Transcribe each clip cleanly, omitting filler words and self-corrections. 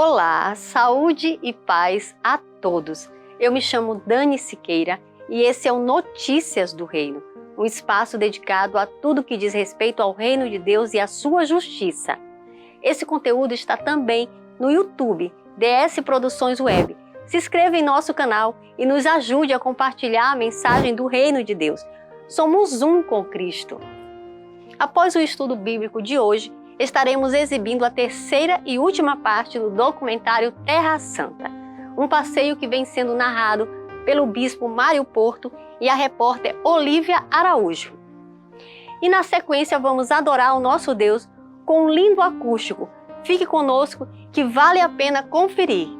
Olá, saúde e paz a todos. Eu me chamo Dani Siqueira e esse é o Notícias do Reino, um espaço dedicado a tudo que diz respeito ao Reino de Deus e à sua justiça. Esse conteúdo está também no YouTube, DS Produções Web. Se inscreva em nosso canal e nos ajude a compartilhar a mensagem do Reino de Deus. Somos um com Cristo. Após o estudo bíblico de hoje, estaremos exibindo a terceira e última parte do documentário Terra Santa, um passeio que vem sendo narrado pelo bispo Mário Porto e a repórter Olívia Araújo. E na sequência vamos adorar o nosso Deus com um lindo acústico. Fique conosco que vale a pena conferir.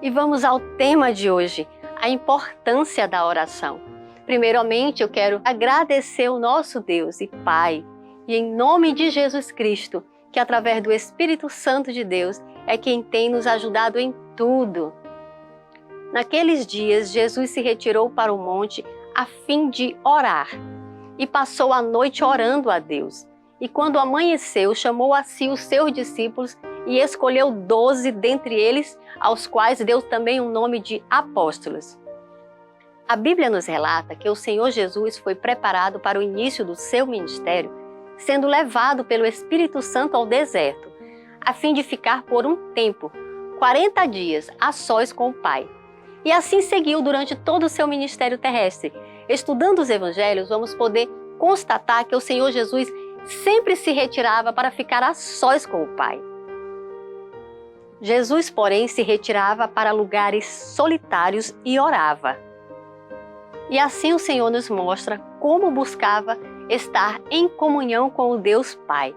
E vamos ao tema de hoje, a importância da oração. Primeiramente, eu quero agradecer o nosso Deus e Pai, e em nome de Jesus Cristo, que através do Espírito Santo de Deus é quem tem nos ajudado em tudo. Naqueles dias, Jesus se retirou para o monte a fim de orar e passou a noite orando a Deus. E quando amanheceu, chamou a si os seus discípulos e escolheu 12 dentre eles, aos quais deu também o nome de apóstolos. A Bíblia nos relata que o Senhor Jesus foi preparado para o início do seu ministério, sendo levado pelo Espírito Santo ao deserto, a fim de ficar por um tempo, 40 dias, a sós com o Pai. E assim seguiu durante todo o seu ministério terrestre. Estudando os evangelhos, vamos poder constatar que o Senhor Jesus sempre se retirava para ficar a sós com o Pai. Jesus, porém, se retirava para lugares solitários e orava. E assim o Senhor nos mostra como buscava estar em comunhão com o Deus Pai.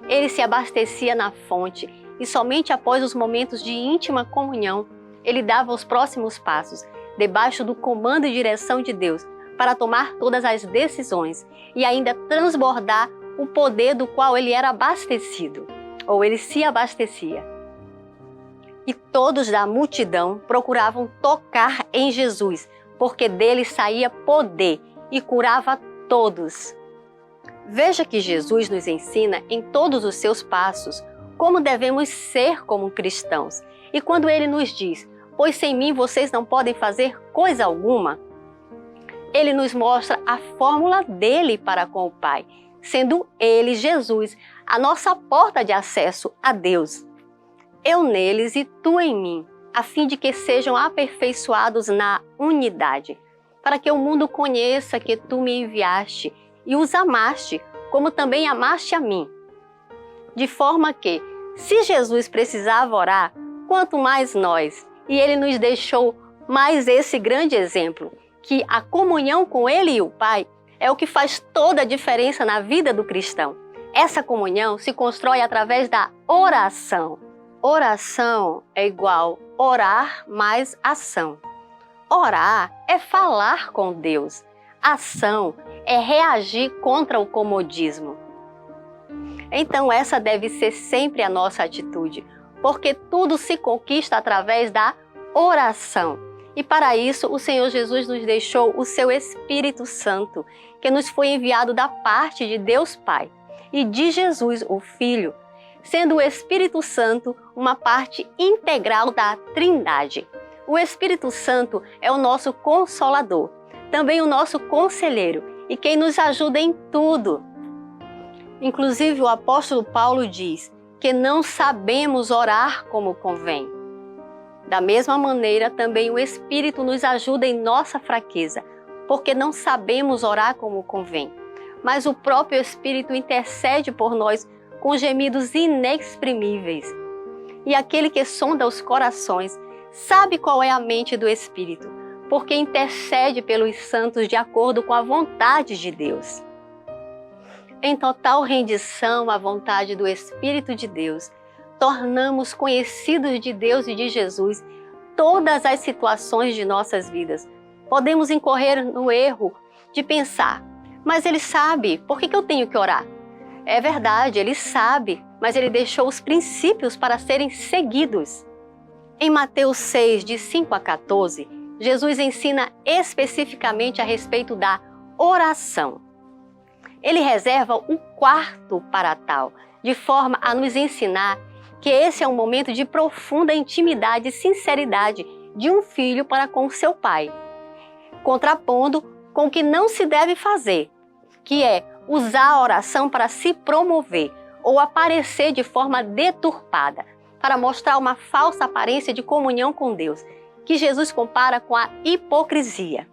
Ele se abastecia na fonte e somente após os momentos de íntima comunhão, ele dava os próximos passos, debaixo do comando e direção de Deus, para tomar todas as decisões e ainda transbordar o poder do qual ele era abastecido, ou ele se abastecia. E todos da multidão procuravam tocar em Jesus, porque dele saía poder e curava todos. Veja que Jesus nos ensina em todos os seus passos como devemos ser como cristãos. E quando ele nos diz, pois sem mim vocês não podem fazer coisa alguma, ele nos mostra a fórmula dele para com o Pai, sendo ele, Jesus, a nossa porta de acesso a Deus. Eu neles e tu em mim, a fim de que sejam aperfeiçoados na unidade, para que o mundo conheça que tu me enviaste e os amaste, como também amaste a mim. De forma que, se Jesus precisava orar, quanto mais nós, e ele nos deixou mais esse grande exemplo, que a comunhão com ele e o Pai é o que faz toda a diferença na vida do cristão. Essa comunhão se constrói através da oração. Oração é igual orar mais ação. Orar é falar com Deus. Ação é reagir contra o comodismo. Então essa deve ser sempre a nossa atitude, porque tudo se conquista através da oração. E para isso o Senhor Jesus nos deixou o seu Espírito Santo, que nos foi enviado da parte de Deus Pai e de Jesus, o Filho, sendo o Espírito Santo uma parte integral da Trindade. O Espírito Santo é o nosso Consolador, também o nosso Conselheiro e quem nos ajuda em tudo. Inclusive o apóstolo Paulo diz que não sabemos orar como convém. Da mesma maneira, também o Espírito nos ajuda em nossa fraqueza, porque não sabemos orar como convém. Mas o próprio Espírito intercede por nós com gemidos inexprimíveis. E aquele que sonda os corações sabe qual é a mente do Espírito, porque intercede pelos santos de acordo com a vontade de Deus. Em total rendição à vontade do Espírito de Deus, tornamos conhecidos de Deus e de Jesus todas as situações de nossas vidas. Podemos incorrer no erro de pensar, mas ele sabe, por que eu tenho que orar? É verdade, ele sabe, mas ele deixou os princípios para serem seguidos. Em Mateus 6, de 5 a 14, Jesus ensina especificamente a respeito da oração. Ele reserva um quarto para tal, de forma a nos ensinar que esse é um momento de profunda intimidade e sinceridade de um filho para com seu pai, contrapondo com o que não se deve fazer, que é usar a oração para se promover ou aparecer de forma deturpada, para mostrar uma falsa aparência de comunhão com Deus, que Jesus compara com a hipocrisia,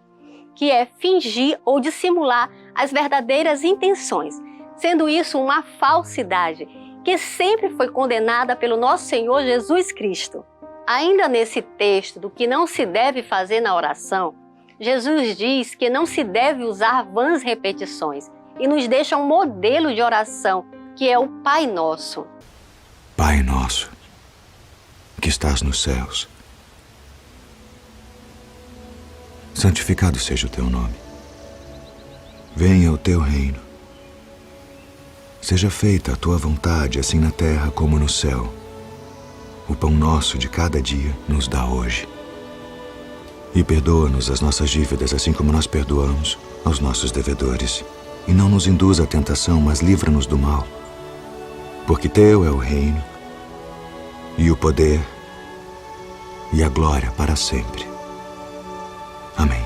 que é fingir ou dissimular as verdadeiras intenções, sendo isso uma falsidade que sempre foi condenada pelo nosso Senhor Jesus Cristo. Ainda nesse texto do que não se deve fazer na oração, Jesus diz que não se deve usar vãs repetições e nos deixa um modelo de oração, que é o Pai Nosso. Pai nosso, que estás nos céus, santificado seja o teu nome. Venha o teu reino. Seja feita a tua vontade, assim na terra como no céu. O pão nosso de cada dia nos dá hoje. E perdoa-nos as nossas dívidas, assim como nós perdoamos aos nossos devedores. E não nos induza à tentação, mas livra-nos do mal. Porque teu é o reino, e o poder, e a glória para sempre. Amém.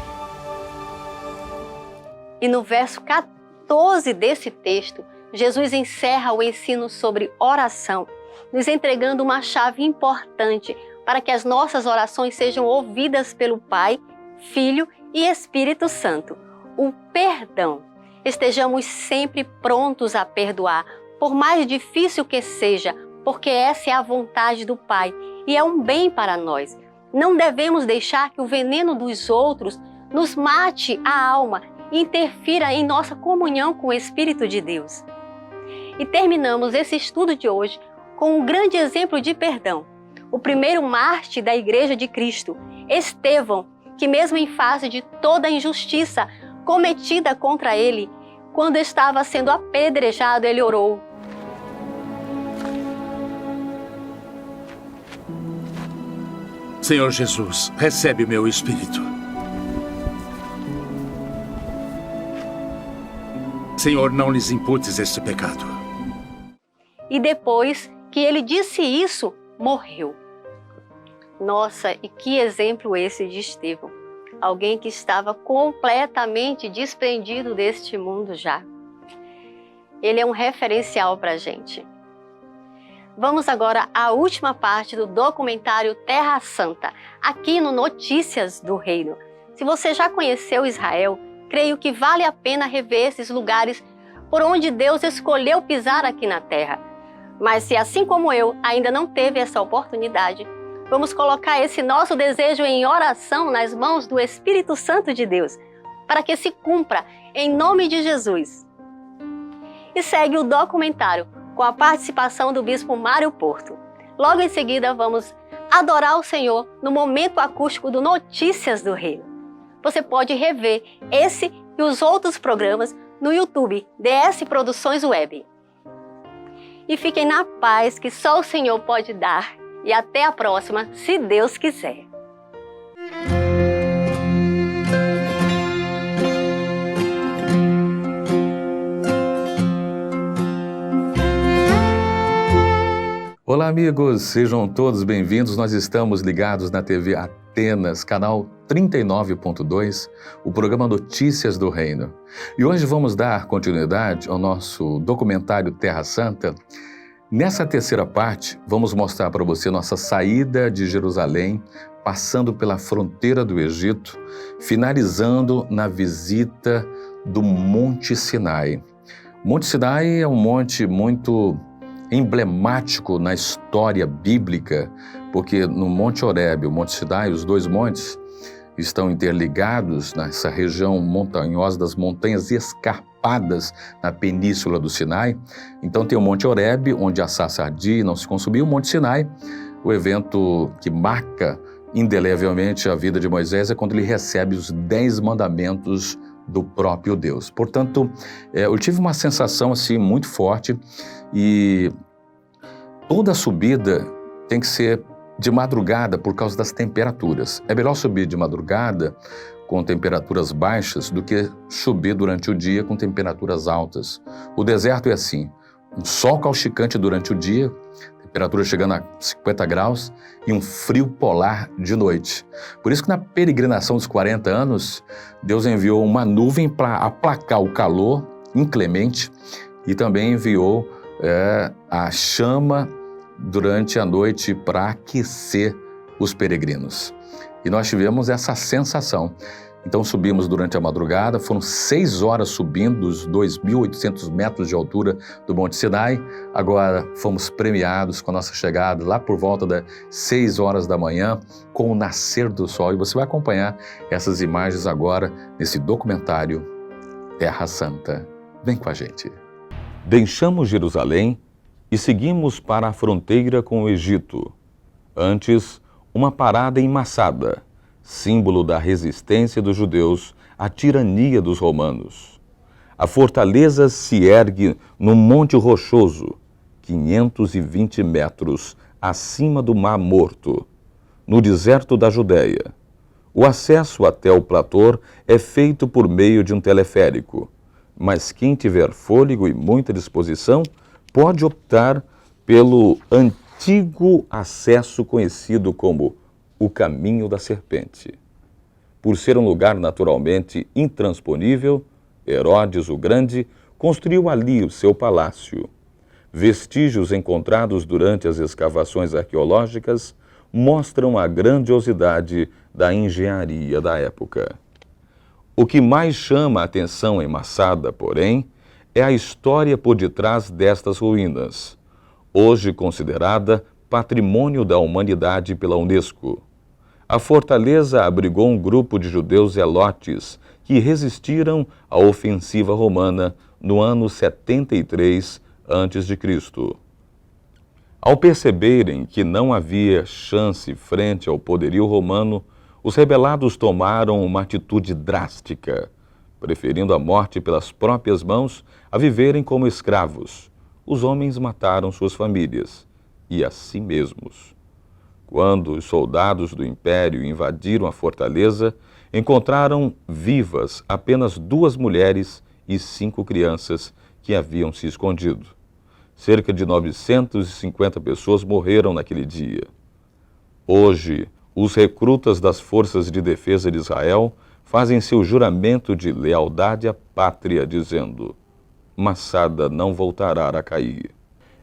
E no verso 14 desse texto, Jesus encerra o ensino sobre oração, nos entregando uma chave importante para que as nossas orações sejam ouvidas pelo Pai, Filho e Espírito Santo: o perdão. Estejamos sempre prontos a perdoar, por mais difícil que seja, porque essa é a vontade do Pai e é um bem para nós. Não devemos deixar que o veneno dos outros nos mate a alma e interfira em nossa comunhão com o Espírito de Deus. E terminamos esse estudo de hoje com um grande exemplo de perdão. O primeiro mártir da Igreja de Cristo, Estevão, que mesmo em face de toda a injustiça cometida contra ele, quando estava sendo apedrejado, ele orou: Senhor Jesus, recebe o meu espírito. Senhor, não lhes imputes este pecado. E depois que ele disse isso, morreu. Nossa, e que exemplo esse de Estevão. Alguém que estava completamente desprendido deste mundo já. Ele é um referencial para a gente. Vamos agora à última parte do documentário Terra Santa, aqui no Notícias do Reino. Se você já conheceu Israel, creio que vale a pena rever esses lugares por onde Deus escolheu pisar aqui na Terra. Mas se, assim como eu, ainda não teve essa oportunidade, vamos colocar esse nosso desejo em oração nas mãos do Espírito Santo de Deus, para que se cumpra em nome de Jesus. E segue o documentário com a participação do Bispo Mário Porto. Logo em seguida, vamos adorar o Senhor no momento acústico do Notícias do Reino. Você pode rever esse e os outros programas no YouTube DS Produções Web. E fiquem na paz que só o Senhor pode dar. E até a próxima, se Deus quiser. Olá, amigos, sejam todos bem-vindos. Nós estamos ligados na TV Atenas, canal 39.2, o programa Notícias do Reino. E hoje vamos dar continuidade ao nosso documentário Terra Santa. Nessa terceira parte, vamos mostrar para você nossa saída de Jerusalém, passando pela fronteira do Egito, finalizando na visita do Monte Sinai. Monte Sinai é um monte muito emblemático na história bíblica, porque no Monte Horebe e o Monte Sinai, os dois montes, estão interligados nessa região montanhosa das montanhas escarpadas na península do Sinai. Então tem o Monte Horebe, onde a sarça ardia e não se consumiu, o Monte Sinai, o evento que marca indelevelmente a vida de Moisés é quando ele recebe os 10 mandamentos do próprio Deus. Portanto, eu tive uma sensação assim muito forte e toda subida tem que ser de madrugada por causa das temperaturas. É melhor subir de madrugada com temperaturas baixas do que subir durante o dia com temperaturas altas. O deserto é assim, um sol causticante durante o dia, temperatura chegando a 50 graus e um frio polar de noite. Por isso que na peregrinação dos 40 anos, Deus enviou uma nuvem para aplacar o calor inclemente e também enviou a chama durante a noite para aquecer os peregrinos. E nós tivemos essa sensação. Então subimos durante a madrugada, foram 6 horas subindo os 2.800 metros de altura do Monte Sinai. Agora fomos premiados com a nossa chegada lá por volta das 6 horas da manhã, com o nascer do sol. E você vai acompanhar essas imagens agora nesse documentário Terra Santa. Vem com a gente. Deixamos Jerusalém e seguimos para a fronteira com o Egito. Antes, uma parada em Massada, símbolo da resistência dos judeus à tirania dos romanos. A fortaleza se ergue num monte rochoso, 520 metros acima do Mar Morto, no deserto da Judéia. O acesso até o platô é feito por meio de um teleférico, mas quem tiver fôlego e muita disposição pode optar pelo antigo acesso conhecido como o Caminho da Serpente. Por ser um lugar naturalmente intransponível, Herodes o Grande construiu ali o seu palácio. Vestígios encontrados durante as escavações arqueológicas mostram a grandiosidade da engenharia da época. O que mais chama a atenção em Massada, porém, é a história por detrás destas ruínas, hoje considerada Patrimônio da Humanidade pela Unesco. A fortaleza abrigou um grupo de judeus zelotes que resistiram à ofensiva romana no ano 73 a.C. Ao perceberem que não havia chance frente ao poderio romano, os rebelados tomaram uma atitude drástica, preferindo a morte pelas próprias mãos a viverem como escravos. Os homens mataram suas famílias e a si mesmos. Quando os soldados do Império invadiram a fortaleza, encontraram vivas apenas 2 mulheres e 5 crianças que haviam se escondido. Cerca de 950 pessoas morreram naquele dia. Hoje, os recrutas das Forças de Defesa de Israel fazem seu juramento de lealdade à pátria, dizendo: Massada não voltará a cair.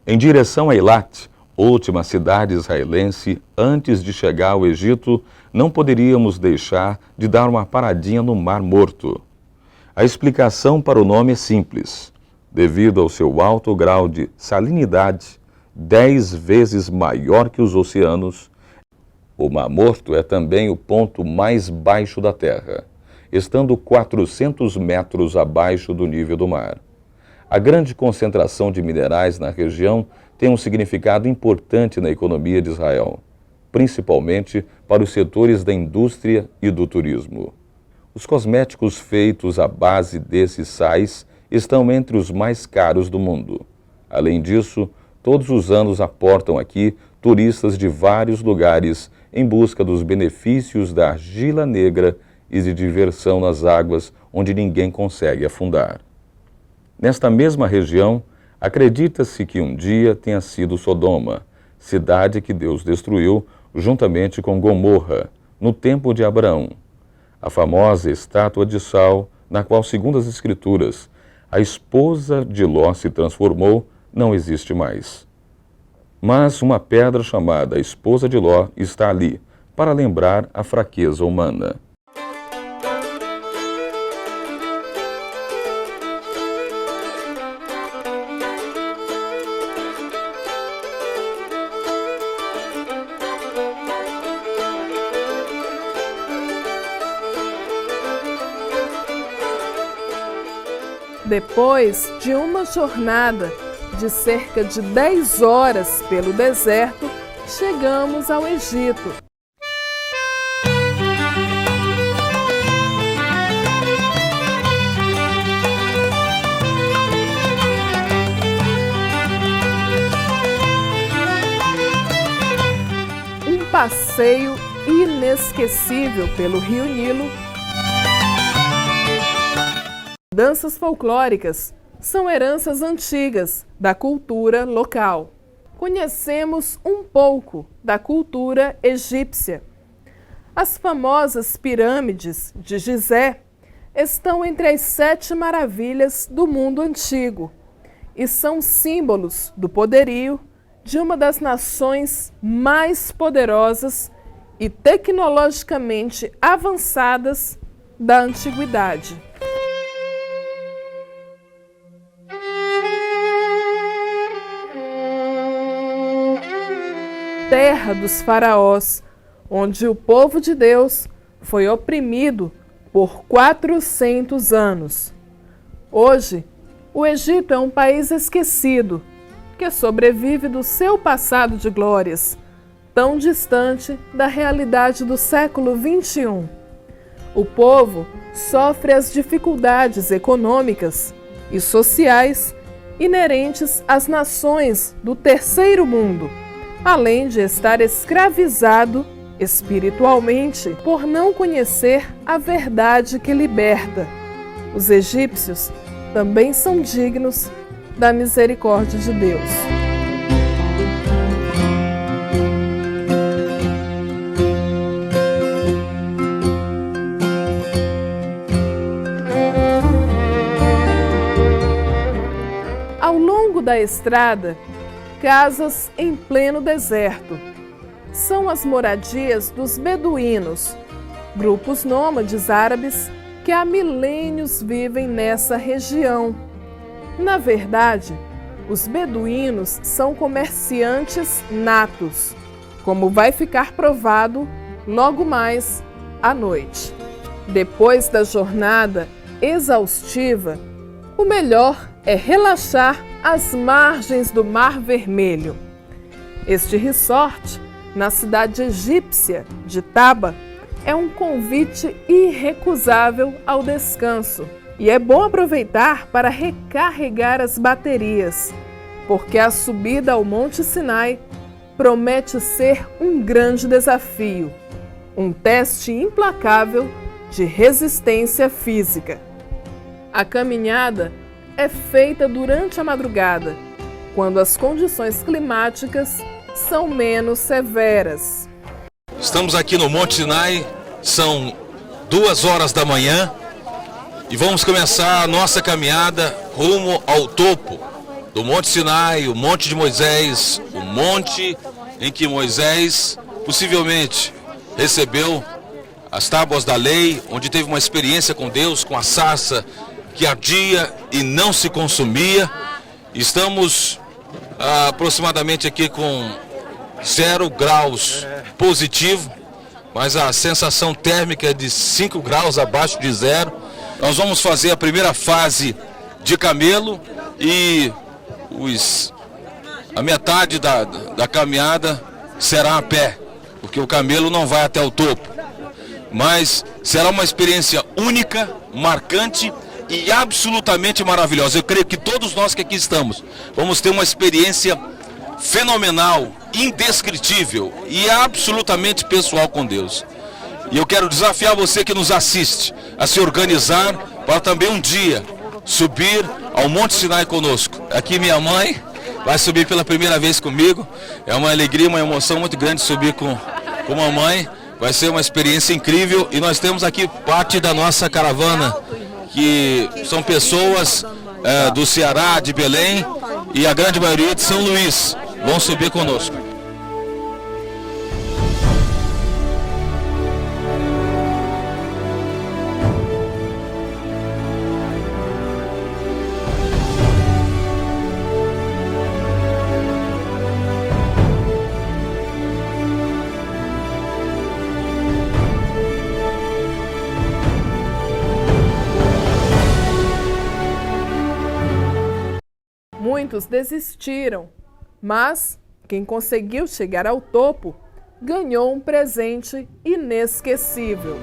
Em direção a Eilat, última cidade israelense antes de chegar ao Egito, não poderíamos deixar de dar uma paradinha no Mar Morto. A explicação para o nome é simples. Devido ao seu alto grau de salinidade, 10 vezes maior que os oceanos, o Mar Morto é também o ponto mais baixo da Terra, estando 400 metros abaixo do nível do mar. A grande concentração de minerais na região tem um significado importante na economia de Israel, principalmente para os setores da indústria e do turismo. Os cosméticos feitos à base desses sais estão entre os mais caros do mundo. Além disso, todos os anos aportam aqui turistas de vários lugares em busca dos benefícios da argila negra e de diversão nas águas onde ninguém consegue afundar. Nesta mesma região, acredita-se que um dia tenha sido Sodoma, cidade que Deus destruiu juntamente com Gomorra, no tempo de Abraão. A famosa estátua de sal, na qual, segundo as Escrituras, a esposa de Ló se transformou, não existe mais. Mas uma pedra chamada esposa de Ló está ali, para lembrar a fraqueza humana. Depois de uma jornada de cerca de 10 horas pelo deserto, chegamos ao Egito. Um passeio inesquecível pelo Rio Nilo. Danças folclóricas são heranças antigas da cultura local. conhecemos um pouco da cultura egípcia. As famosas pirâmides de Gizé estão entre as 7 maravilhas do mundo antigo e são símbolos do poderio de uma das nações mais poderosas e tecnologicamente avançadas da antiguidade. Terra dos faraós, onde o povo de Deus foi oprimido por 400 anos. Hoje, o Egito é um país esquecido, que sobrevive do seu passado de glórias, tão distante da realidade do século XXI. O povo sofre as dificuldades econômicas e sociais inerentes às nações do terceiro mundo, além de estar escravizado espiritualmente por não conhecer a verdade que liberta. Os egípcios também são dignos da misericórdia de Deus. Ao longo da estrada, casas em pleno deserto. São as moradias dos beduínos, grupos nômades árabes que há milênios vivem nessa região. Na verdade, os beduínos são comerciantes natos, como vai ficar provado logo mais à noite. Depois da jornada exaustiva, o melhor é relaxar às margens do Mar Vermelho. Este resort, na cidade egípcia de Taba, é um convite irrecusável ao descanso. E é bom aproveitar para recarregar as baterias, porque a subida ao Monte Sinai promete ser um grande desafio, um teste implacável de resistência física. A caminhada é feita durante a madrugada, quando as condições climáticas são menos severas. Estamos aqui no Monte Sinai, são 2 horas da manhã e vamos começar a nossa caminhada rumo ao topo do Monte Sinai, o Monte de Moisés, o monte em que Moisés possivelmente recebeu as tábuas da lei, onde teve uma experiência com Deus, com a sarça que ardia e não se consumia. Estamos aproximadamente aqui com 0 graus positivo, mas a sensação térmica é de 5 graus abaixo de zero. Nós vamos fazer a primeira fase de camelo e a metade da caminhada será a pé, porque o camelo não vai até o topo. Mas será uma experiência única, marcante e absolutamente maravilhosa. Eu creio que todos nós que aqui estamos vamos ter uma experiência fenomenal, indescritível e absolutamente pessoal com Deus. E eu quero desafiar você que nos assiste a se organizar para também um dia subir ao Monte Sinai conosco. Aqui minha mãe vai subir pela primeira vez comigo. É uma alegria, uma emoção muito grande subir com a mãe. Vai ser uma experiência incrível e nós temos aqui parte da nossa caravana, que são pessoas do Ceará, de Belém e a grande maioria de São Luís. Vão subir conosco. Muitos desistiram, mas quem conseguiu chegar ao topo ganhou um presente inesquecível.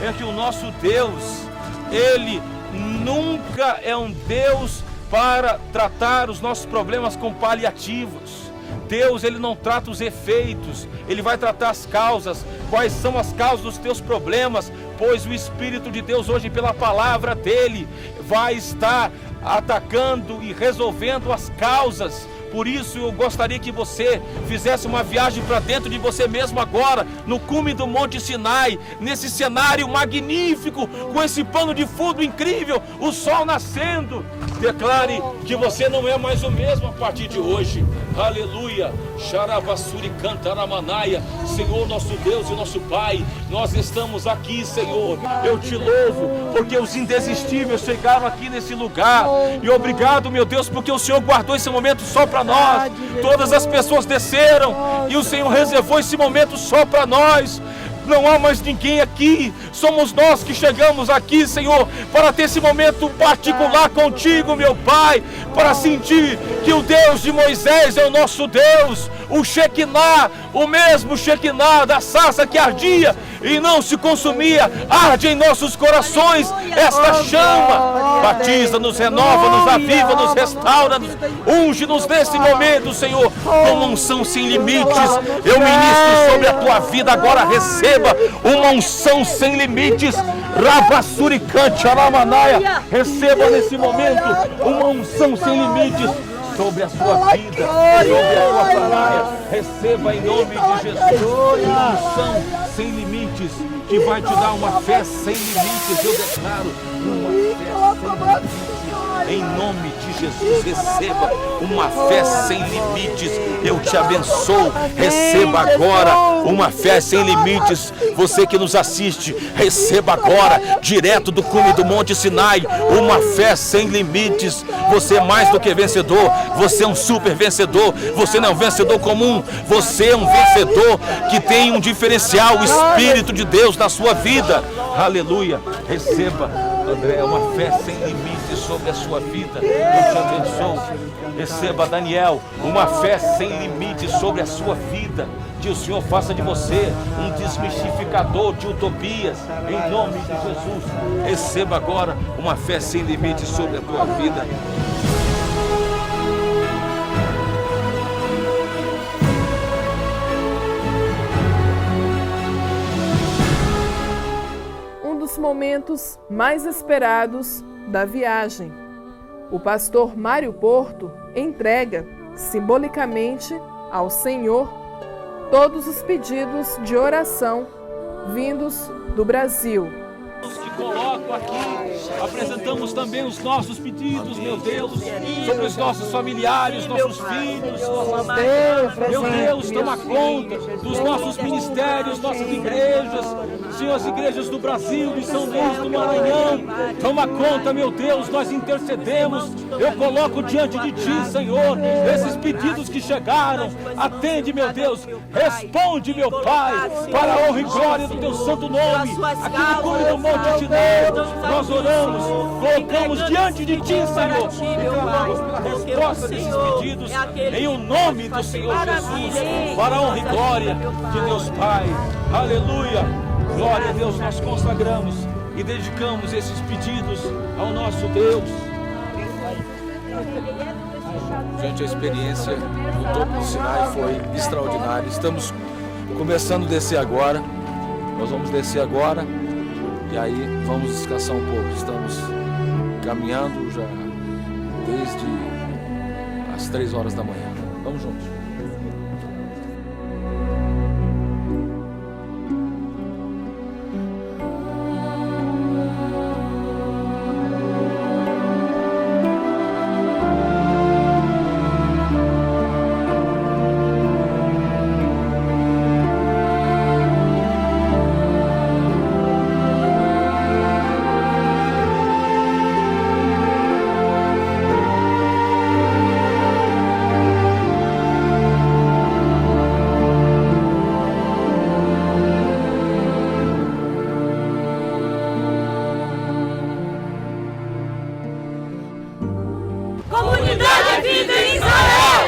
É que o nosso Deus, Ele nunca é um Deus para tratar os nossos problemas com paliativos. Deus, Ele não trata os efeitos, Ele vai tratar as causas. Quais são as causas dos teus problemas? Pois o Espírito de Deus hoje, pela palavra dEle, vai estar atacando e resolvendo as causas. Por isso eu gostaria que você fizesse uma viagem para dentro de você mesmo agora, no cume do Monte Sinai, nesse cenário magnífico, com esse pano de fundo incrível, o sol nascendo. Declare que você não é mais o mesmo a partir de hoje. Aleluia. Xaravassuri Cantaramanaia. Senhor, nosso Deus e nosso Pai, nós estamos aqui, Senhor. Eu te louvo, porque os indesistíveis chegaram aqui nesse lugar. E obrigado, meu Deus, porque o Senhor guardou esse momento só para nós. Todas as pessoas desceram e o Senhor reservou esse momento só para nós. Não há mais ninguém aqui, somos nós que chegamos aqui, Senhor, para ter esse momento particular contigo, meu Pai, para sentir que o Deus de Moisés é o nosso Deus, o Shekinah, o mesmo Shekinah da sarça que ardia e não se consumia, arde em nossos corações esta chama. Batiza-nos, renova-nos, aviva-nos, restaura-nos, unge-nos nesse momento, Senhor, com uma unção sem limites. Eu ministro sobre a tua vida agora, receba uma unção sem limites. Rabassuricante, Aramanaia, receba nesse momento uma unção sem limites sobre a sua vida, sobre a sua família. Receba em nome de Jesus uma unção sem limites, que vai te dar uma fé sem limites. Eu declaro uma fé sem limites. Em nome de Jesus, receba uma fé sem limites. Eu te abençoo. Receba agora uma fé sem limites. Você que nos assiste, receba agora, direto do cume do Monte Sinai, uma fé sem limites. Você é mais do que vencedor. Você é um super vencedor. Você não é um vencedor comum. Você é um vencedor que tem um diferencial, o Espírito de Deus na sua vida. Aleluia. Receba, André, uma fé sem limites sobre a sua vida. Eu te abençoo. Receba, Daniel, uma fé sem limites sobre a sua vida. Que o Senhor faça de você um desmistificador de utopias, em nome de Jesus. Receba agora uma fé sem limites sobre a tua vida. Um dos momentos mais esperados da viagem. O pastor Mário Porto entrega, simbolicamente, ao Senhor todos os pedidos de oração vindos do Brasil. Que coloco aqui, apresentamos também os nossos pedidos, meu Deus, sobre os nossos familiares, nossos filhos. Meu Deus, toma conta dos nossos ministérios, nossas igrejas, Senhor, as igrejas do Brasil, de São Luís do Maranhão. Toma conta, meu Deus, nós intercedemos. Eu coloco diante de Ti, Senhor, esses pedidos que chegaram. Atende, meu Deus, responde, meu Pai, para a honra e glória do Teu santo nome. Aqui no cume do Monte Sinai, nós oramos, colocamos diante de Ti, Senhor, e clamamos pela resposta desses pedidos, em o nome do Senhor Jesus, para a honra e glória de Deus Pai. Aleluia! Glória a Deus, nós consagramos e dedicamos esses pedidos ao nosso Deus. Gente, a experiência no topo do Sinai foi extraordinária. Estamos começando a descer agora. Nós vamos descer agora e aí vamos descansar um pouco. Estamos caminhando já desde as 3 horas da manhã. Vamos juntos. Comunidade Vida em Israel!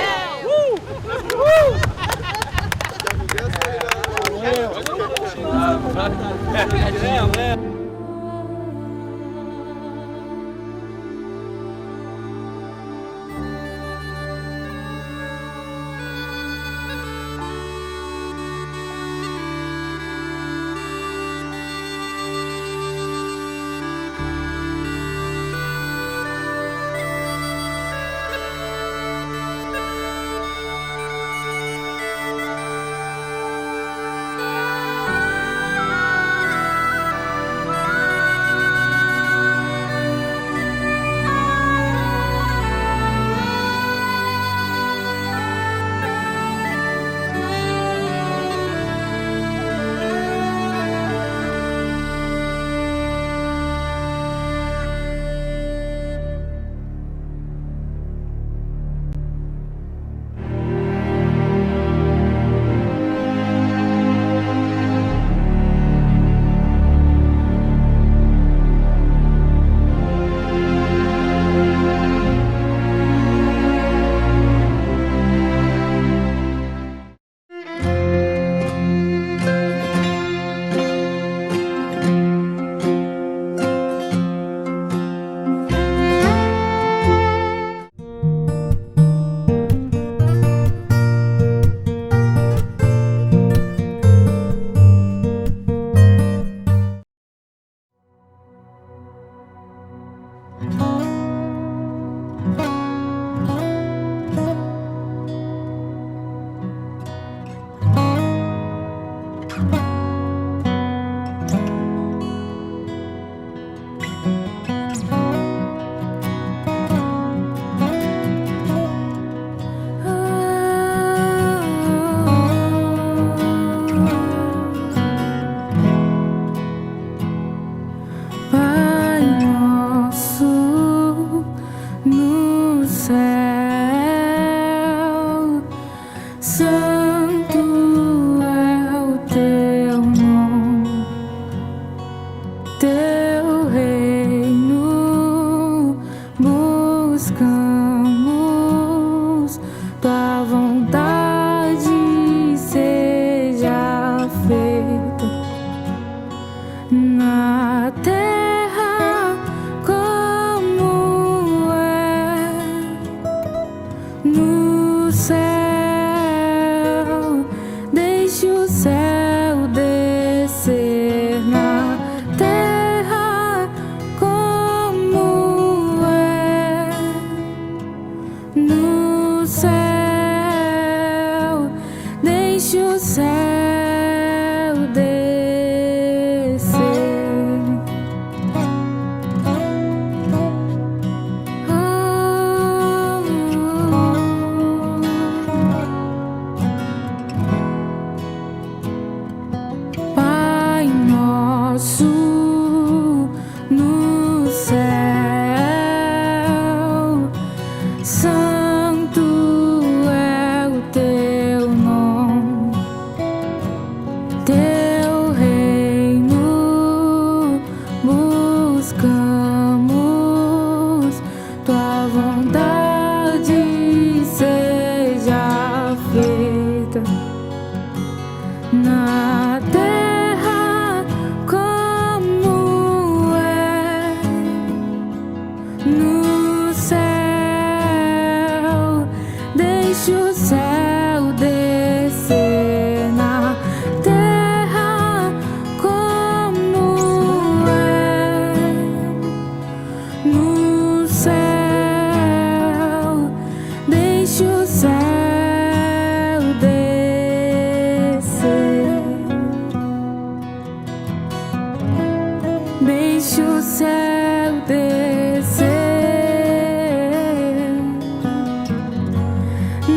deixe o céu descer,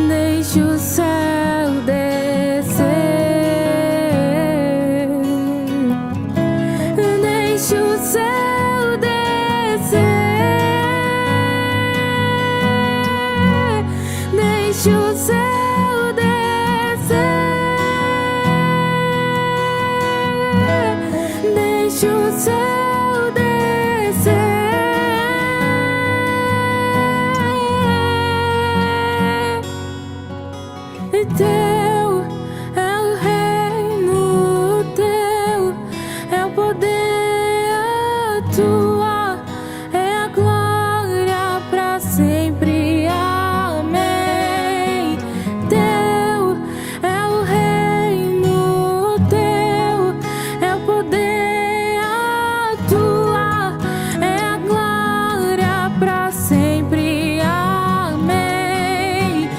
deixe o céu descer, deixe o céu descer, deixe o céu descer, deixe o céu descer. E teu é o reino, teu é o poder, a tua é a glória pra sempre. Amém. Teu é o reino, teu é o poder, a tua é a glória pra sempre. Amém.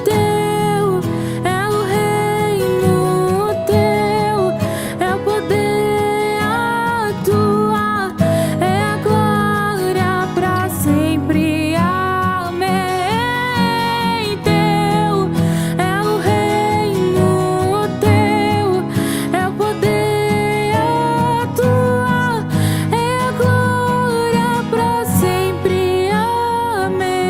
Teu é o reino, teu é o poder, a tua é a glória pra sempre. Amém. Teu é o reino, teu é o poder, a tua é a glória pra sempre. Amém.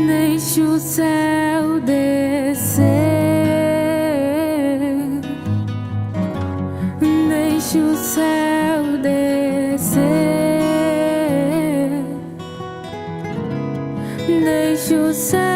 Deixe o céu descer, deixe o céu descer, deixe o céu